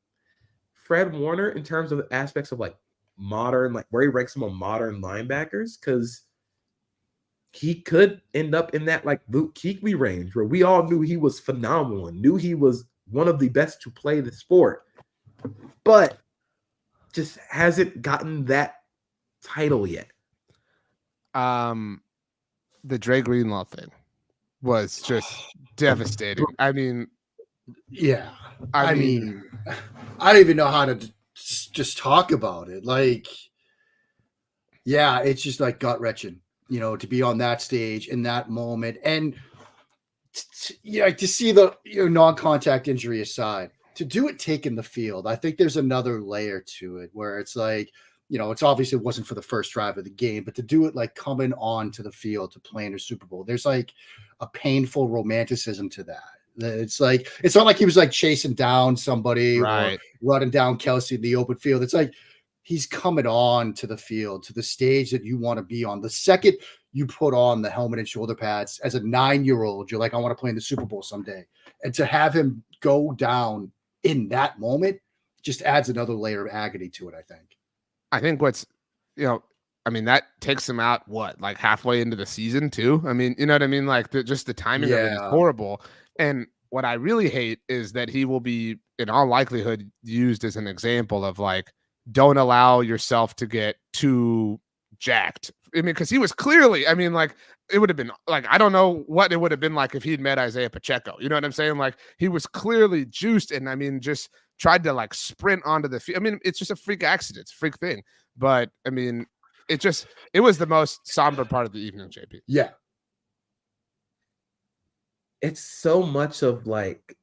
Fred Warner in terms of aspects of like modern, like where he ranks among modern linebackers, because he could end up in that like Luke Kuechly range where we all knew he was phenomenal and knew he was one of the best to play the sport, but just hasn't gotten that title yet. The Dre Greenlaw thing was just devastating. I mean, yeah. I mean, I don't even know how to just talk about it. Like, yeah, it's just like gut wrenching, to be on that stage in that moment. And, to see the non-contact injury aside, to do it taking the field, I think there's another layer to it where it's like, it's obviously it wasn't for the first drive of the game, but to do it like coming on to the field to play in a Super Bowl, there's like a painful romanticism to that. It's like, it's not like he was like chasing down somebody right, or running down Kelsey in the open field. It's like he's coming on to the field, to the stage that you want to be on. The second you put on the helmet and shoulder pads as a 9-year-old. You're like, I want to play in the Super Bowl someday. And to have him go down in that moment just adds another layer of agony to it, I think. I think that takes him out, like halfway into the season too? I mean, you know what I mean? Like just the timing of it is horrible. And what I really hate is that he will be, in all likelihood, used as an example of like, don't allow yourself to get too jacked. I mean, because he was clearly, I mean, like, it would have been like, I don't know what it would have been like if he'd met Isaiah Pacheco. You know what I'm saying? Like, he was clearly juiced and, I mean, just tried to like sprint onto the field. I mean, it's just a freak accident. It's a freak thing. But, I mean, it was the most somber part of the evening, JP. Yeah. It's so much of like,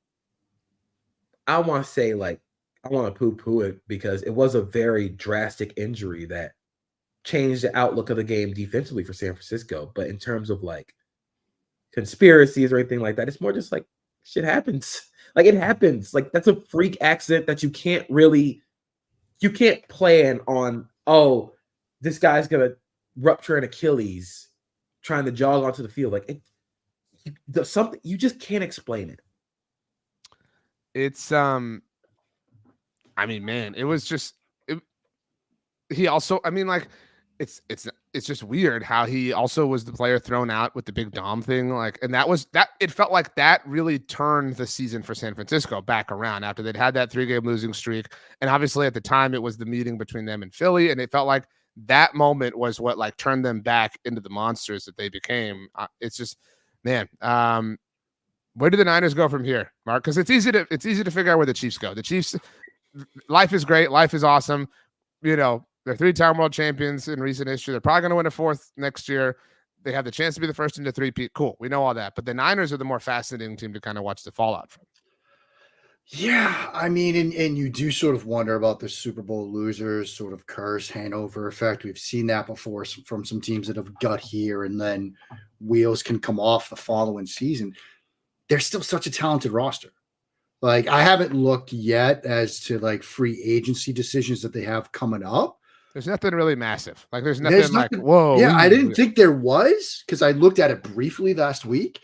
I want to say like, I want to poo-poo it because it was a very drastic injury that changed the outlook of the game defensively for San Francisco. But in terms of like conspiracies or anything like that, it's more just like shit happens. Like it happens. Like that's a freak accident that you can't plan on, oh, this guy's going to rupture an Achilles trying to jog onto the field. Like something you just can't explain it. It's I mean, man, it was just he also, I mean, like it's just weird how he also was the player thrown out with the big Dom thing. Like, and it felt like that really turned the season for San Francisco back around after they'd had that 3-game losing streak. And obviously at the time it was the meeting between them and Philly. And it felt like that moment was what like turned them back into the monsters that they became. It's just, man, where do the Niners go from here, Mark? Because it's easy to figure out where the Chiefs go. The Chiefs, life is great. Life is awesome. You know, they're 3-time world champions in recent history. They're probably going to win a 4th next year. They have the chance to be the first into 3-peat. Cool. We know all that. But the Niners are the more fascinating team to kind of watch the fallout from. Yeah, I mean, and you do sort of wonder about the Super Bowl losers sort of curse hangover effect. We've seen that before from some teams that have got here and then wheels can come off the following season. They're still such a talented roster. Like, I haven't looked yet as to like free agency decisions that they have coming up. There's nothing really massive. Like, there's nothing like, whoa. Yeah, I didn't think there was because I looked at it briefly last week.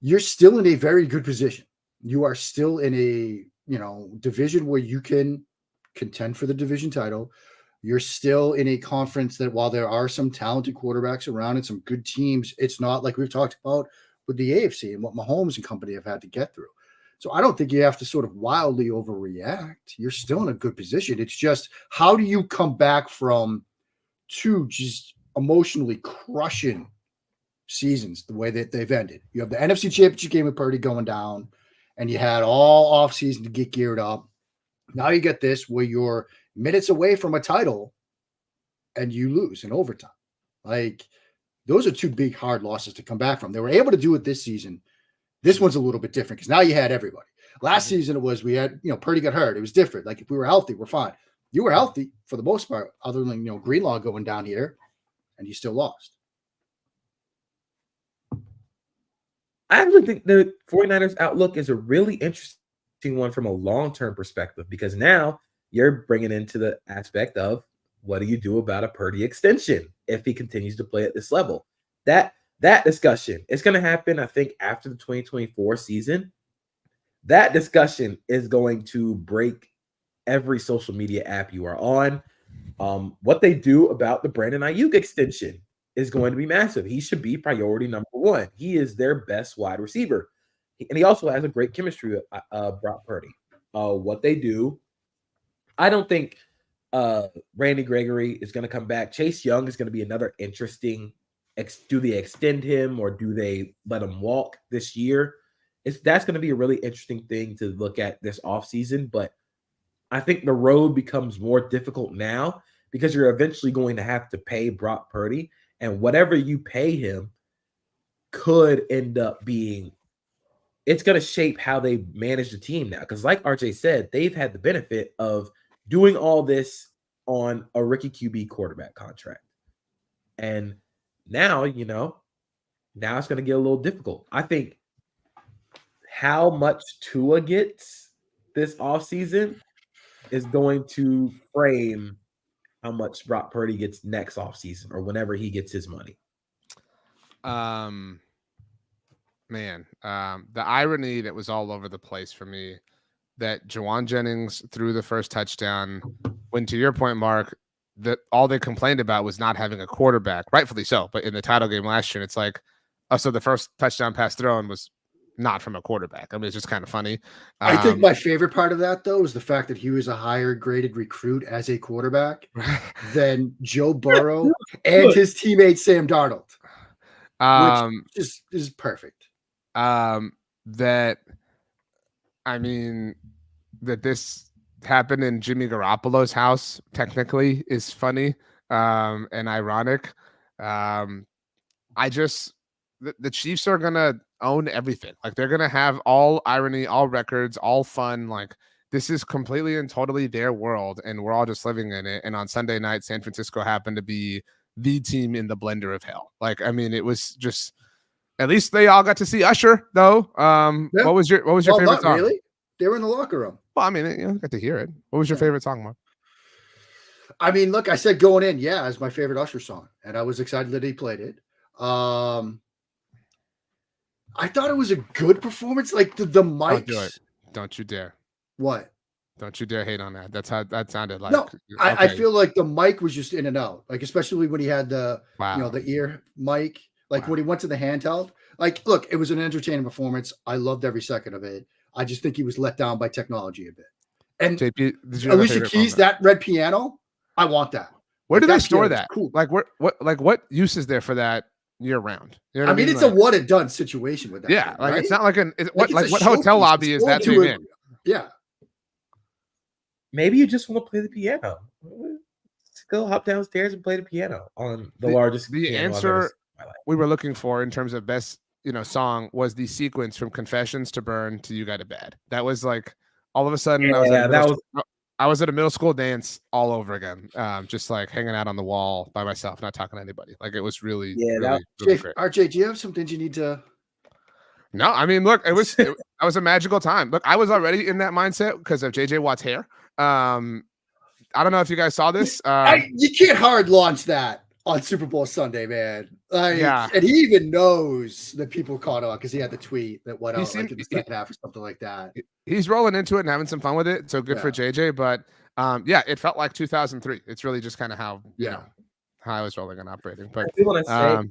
You're still in a very good position. You are still in a, division where you can contend for the division title. You're still in a conference that while there are some talented quarterbacks around and some good teams, it's not like we've talked about with the AFC and what Mahomes and company have had to get through. So I don't think you have to sort of wildly overreact. You're still in a good position. It's just, how do you come back from 2 just emotionally crushing seasons the way that they've ended? You have the NFC Championship game with Purdy going down, and you had all offseason to get geared up. Now you get this where you're minutes away from a title and you lose in overtime. Like, those are 2 big, hard losses to come back from. They were able to do it this season. This one's a little bit different because now you had everybody. Last season it was, we had, Purdy got hurt. It was different. Like, if we were healthy, we're fine. You were healthy for the most part, other than, Greenlaw going down here, and you still lost. I actually think the 49ers outlook is a really interesting one from a long-term perspective because now you're bringing into the aspect of what do you do about a Purdy extension if he continues to play at this level? That discussion is going to happen, I think, after the 2024 season. That discussion is going to break every social media app you are on. What they do about the Brandon Ayuk extension is going to be massive. He should be priority number 1. He is their best wide receiver. And he also has a great chemistry with Brock Purdy. What they do, I don't think Randy Gregory is going to come back. Chase Young is going to be another interesting. Do they extend him or do they let him walk this year? That's going to be a really interesting thing to look at this offseason. But I think the road becomes more difficult now because you're eventually going to have to pay Brock Purdy. And whatever you pay him could end up being, it's going to shape how they manage the team now. Because like RJ said, they've had the benefit of doing all this on a rookie QB quarterback contract. And now, now it's going to get a little difficult. I think how much Tua gets this offseason is going to frame how much Brock Purdy gets next offseason or whenever he gets his money. The irony that was all over the place for me that Juwan Jennings threw the first touchdown when, to your point, Mark, that all they complained about was not having a quarterback, rightfully so. But in the title game last year, it's like, oh, so the first touchdown pass thrown was not from a quarterback. I mean, it's just kind of funny. I think my favorite part of that, though, is the fact that he was a higher graded recruit as a quarterback than Joe Burrow and his teammate Sam Darnold, which is perfect. That this happened in Jimmy Garoppolo's house technically is funny and ironic. The Chiefs are gonna own everything. Like, they're gonna have all irony, all records, all fun. Like, this is completely and totally their world, and we're all just living in it. And on Sunday night, San Francisco happened to be the team in the blender of hell. Like, I mean, it was just, at least they all got to see Usher, though. Yeah. What was your favorite song? Really? They were in the locker room. Well, I mean, got to hear it. What was your favorite song, Mark? I mean, look, I said going in, it's my favorite Usher song, and I was excited that he played it. I thought it was a good performance. Like the mics. Don't do it. Don't you dare. What? Don't you dare hate on that. That's how that sounded like. No, I feel like the mic was just in and out. Like, especially when he had the the ear mic. Like when he went to the handheld. Like, look, it was an entertaining performance. I loved every second of it. I just think he was let down by technology a bit. And JP, Alicia Keys, that red piano, I want that. Where do they store that? Cool. Like, what use is there for that year round? You know what I mean, it's like, a what it done situation with that. Yeah, thing, like right? it's not like what hotel lobby is that thing in? Yeah. Maybe you just want to play the piano. Let's go hop downstairs and play the piano on the largest. The answer we were looking for in terms of best, song was the sequence from Confessions to Burn to You Got It Bad. That was like all of a sudden. I was at a middle school dance all over again, just like hanging out on the wall by myself, not talking to anybody. Like, it was really, really great. RJ, do you have something you need to? No, I mean, look, that was a magical time. Look, I was already in that mindset because of JJ Watt's hair. I don't know if you guys saw this. You can't hard launch that on Super Bowl Sunday, man. And he even knows that people caught on because he had the tweet that went out in the second half or something like that. He's rolling into it and having some fun with it. So good for JJ. But it felt like 2003. It's really just kind of how how I was rolling and operating. But I do want to say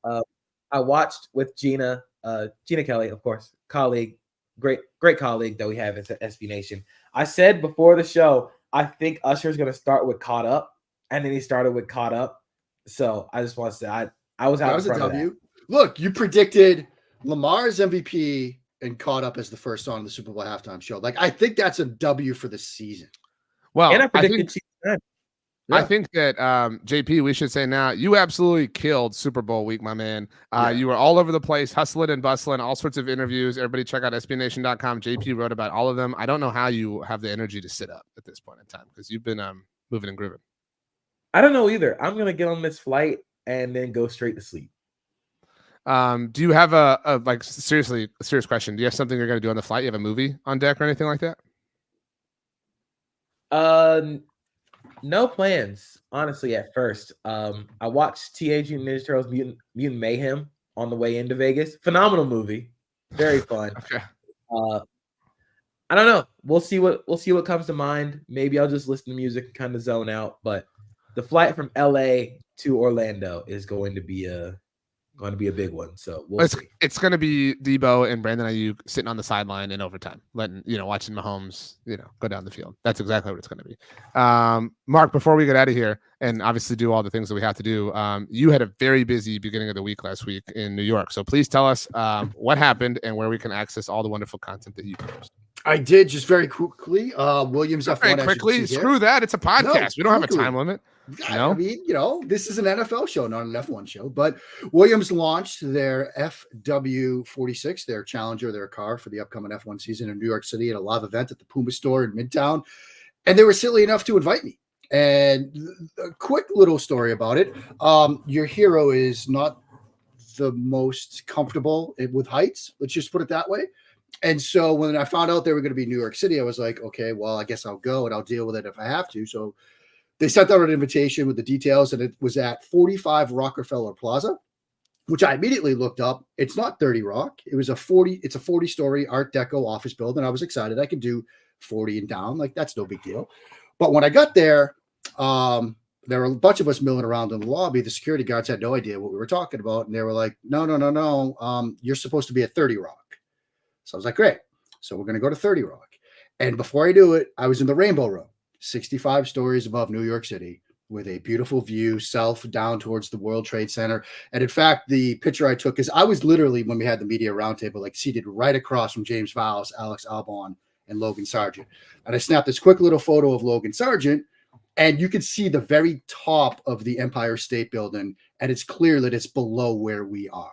that I watched with Gina Kelly, of course, colleague, great colleague that we have at SB Nation. I said before the show, I think Usher's going to start with Caught Up, and then he started with Caught Up. So I just want to say I was out in front of that. Look, you predicted Lamar's MVP and Caught Up as the first song of the Super Bowl halftime show. Like, I think that's a W for the season. Well, and I predicted I think that JP, we should say now, you absolutely killed Super Bowl week, my man. You were all over the place, hustling and bustling, all sorts of interviews. Everybody check out SBNation.com. JP wrote about all of them. I don't know how you have the energy to sit up at this point in time because you've been moving and grooving. I don't know either. I'm going to get on this flight and then go straight to sleep. Do you have a serious question? Do you have something you're going to do on the flight? You have a movie on deck or anything like that? No plans, honestly, at first. I watched Teenage Mutant Ninja Turtles Mutant Mayhem on the way into Vegas. Phenomenal movie. Very fun. Okay. I don't know. We'll see what comes to mind. Maybe I'll just listen to music and kind of zone out. But the flight from LA to Orlando is going to be a big one. So we'll see. It's going to be Debo and Brandon Ayuk sitting on the sideline in overtime, watching Mahomes, go down the field. That's exactly what it's going to be. Mark, before we get out of here and obviously do all the things that we have to do, you had a very busy beginning of the week last week in New York. So please tell us what happened and where we can access all the wonderful content that you post. I did just very quickly. Williams F1. Very quickly. Screw that. It's a podcast. No, we don't have a time limit. I mean, this is an NFL show, not an F1 show. But Williams launched their FW46, their Challenger, their car for the upcoming F1 season in New York City at a live event at the Puma store in Midtown. And they were silly enough to invite me. And a quick little story about it. Your hero is not the most comfortable with heights. Let's just put it that way. And so when I found out they were going to be in New York City, I was like, okay, well, I guess I'll go and I'll deal with it if I have to. So they sent out an invitation with the details, and it was at 45 Rockefeller Plaza, which I immediately looked up. It's not 30 Rock. It's a 40-story Art Deco office building. I was excited. I could do 40 and down. Like, that's no big deal. But when I got there, there were a bunch of us milling around in the lobby. The security guards had no idea what we were talking about. And they were like, no. You're supposed to be at 30 Rock. So I was like, great. So we're going to go to 30 Rock. And before I do it, I was in the Rainbow Room, 65 stories above New York City, with a beautiful view south down towards the World Trade Center. And in fact, the picture I took is I was literally, when we had the media roundtable, like seated right across from James Vowles, Alex Albon, and Logan Sargent. And I snapped this quick little photo of Logan Sargent, and you can see the very top of the Empire State Building, and it's clear that it's below where we are.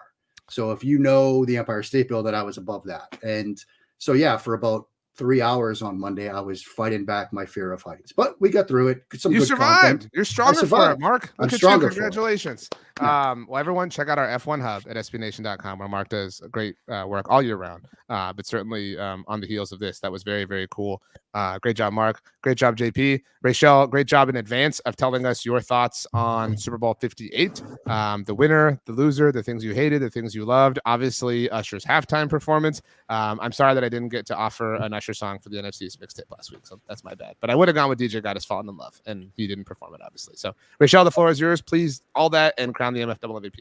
So if you know the Empire State Building, I was above that. And so, yeah, for about 3 hours on Monday, I was fighting back my fear of heights, but we got through it. You survived. Content. You're stronger for it, Mark. Look at you. Congratulations. Yeah. Well, everyone, check out our F1 Hub at SBNation.com, where Mark does great work all year round. But certainly on the heels of this, that was very, very cool. Great job, Mark. Great job, JP. Rachel, great job in advance of telling us your thoughts on Super Bowl 58. The winner, the loser, the things you hated, the things you loved. Obviously, Usher's halftime performance. I'm sorry that I didn't get to offer an Usher song for the NFC's mixtape last week, so that's my bad. But I would have gone with DJ Got Us Falling in Love, and he didn't perform it, obviously. So, Rachel, the floor is yours. Please, all that, and crown the MFW MVP.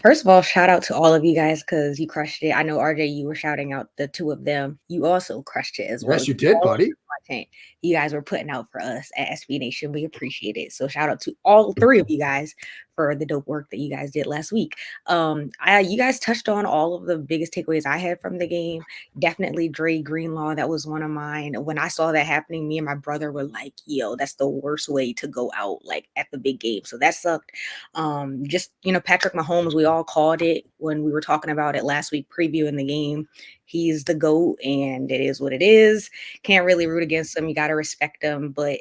First of all, shout out to all of you guys because you crushed it. I know, RJ, you were shouting out the two of them. You also crushed it as well. Yes, you did, buddy. Content you guys were putting out for us at SB Nation. We appreciate it. So shout out to all three of you guys for the dope work that you guys did last week. You guys touched on all of the biggest takeaways I had from the game. Definitely Dre Greenlaw. That was one of mine. When I saw that happening, me and my brother were like, yo, that's the worst way to go out, like at the big game. So that sucked. Patrick Mahomes, we all called it when we were talking about it last week, previewing the game. He's the GOAT, and it is what it is. Can't really root against him. You got to respect him, but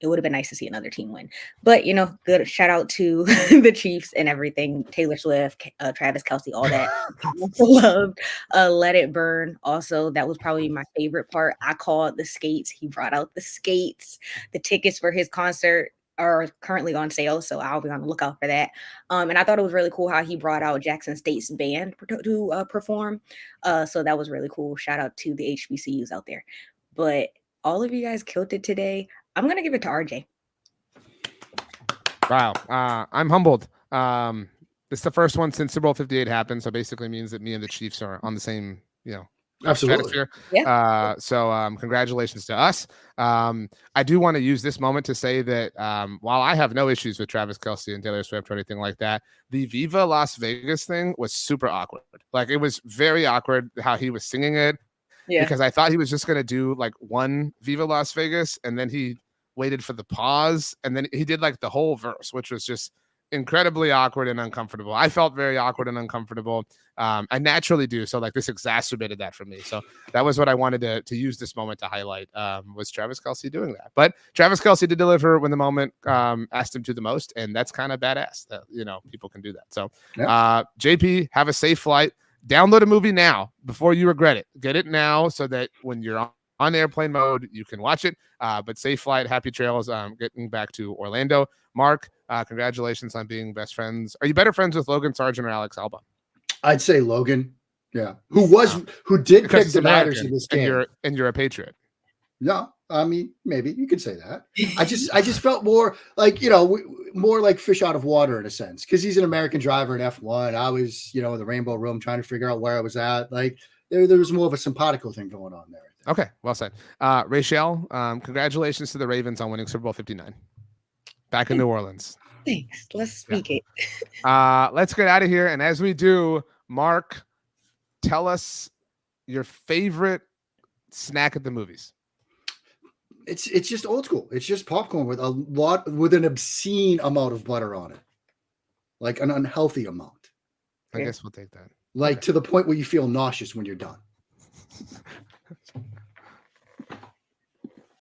it would have been nice to see another team win. But, good shout out to the Chiefs and everything. Taylor Swift, Travis Kelce, all that. I also loved Let It Burn. Also, that was probably my favorite part. I called the skates. He brought out the skates. The tickets for his concert are currently on sale, so I'll be on the lookout for that. And I thought it was really cool how he brought out Jackson State's band to perform. So that was really cool. Shout out to the HBCUs out there. But all of you guys killed it today. I'm going to give it to RJ. Wow. I'm humbled. It's the first one since Super Bowl 58 happened, so basically means that me and the Chiefs are on the same, Absolutely. Yeah. So congratulations to us. I do want to use this moment to say that while I have no issues with Travis Kelce and Taylor Swift or anything like that, the Viva Las Vegas thing was super awkward. Like, it was very awkward how he was singing it. Yeah. Because I thought he was just going to do like one Viva Las Vegas, and then he waited for the pause, and then he did like the whole verse, which was just incredibly awkward and uncomfortable. I felt very awkward and uncomfortable. I naturally do. So like this exacerbated that for me. So that was what I wanted to use this moment to highlight, was Travis Kelce doing that. But Travis Kelce did deliver when the moment asked him to the most. And that's kind of badass that, people can do that. So JP, have a safe flight. Download a movie now before you regret it. Get it now so that when you're on airplane mode, you can watch it. But safe flight, happy trails, getting back to Orlando. Mark, congratulations on being best friends. Are you better friends with Logan Sargent or Alex Albon? I'd say Logan. Yeah. Who did pick the Niners in this game. And you're a Patriot. No, I mean, maybe you could say that. I just felt more like, more like fish out of water in a sense, because he's an American driver in F1. I was, in the Rainbow Room trying to figure out where I was at. Like there was more of a simpatico thing going on there. Okay, well said. Rachel, congratulations to the Ravens on winning Super Bowl 59. Back in New Orleans. Thanks. Let's speak it. Let's get out of here. And as we do, Mark, tell us your favorite snack at the movies. It's just old school. It's just popcorn with an obscene amount of butter on it. Like an unhealthy amount. I guess we'll take that. Like to the point where you feel nauseous when you're done.